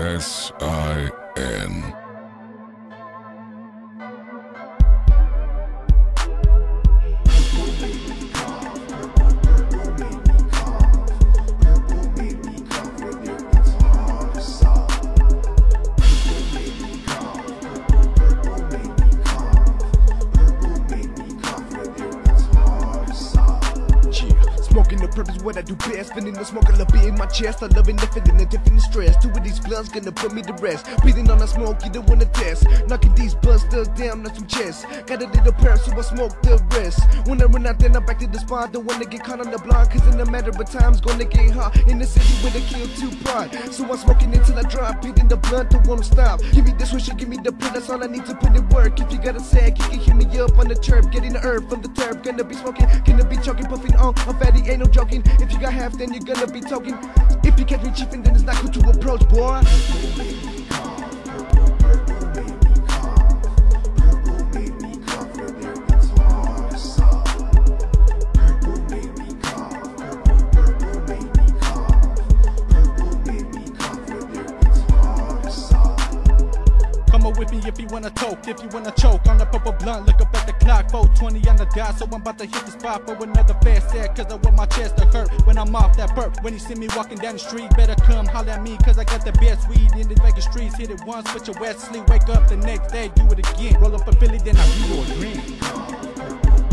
S-I-N. Smoking the purpose, what I do best. Feeling the smoke a little bit in my chest. I love it, feeling the different stress. Two of these blunts gonna put me to rest. Breathing on the smoke, you don't wanna test. Knocking these busters down on some chest. Got a little pair, so I smoke the rest. When I run out, then I'm back to the spot. Don't wanna get caught on the block, cause in a matter of time's gonna get hot. In the city with a kill to pride. So I'm smoking until I drop. Hitting the blunt, don't wanna stop. Give me this wish, give me the print, that's all I need to put in work. If you got a sack, you can hit me up on the chirp. Getting the herb from the turf. Gonna be smoking, gonna be choking, puffing on. I'm fatty, ain't no joking. If you got half, then you're gonna be talking. If you catch me chiefing, then it's not good to approach, boy. With me if you wanna toke, if you wanna choke on the purple blunt, look up at the clock, 4:20 on the dot, so I'm about to hit the spot for another fast set, cause I want my chest to hurt when I'm off that burp. When you see me walking down the street, better come holler at me, cause I got the best weed in the Vegas streets. Hit it once, put your wet sleep, wake up the next day, do it again, roll up a Philly, then I reroll a green.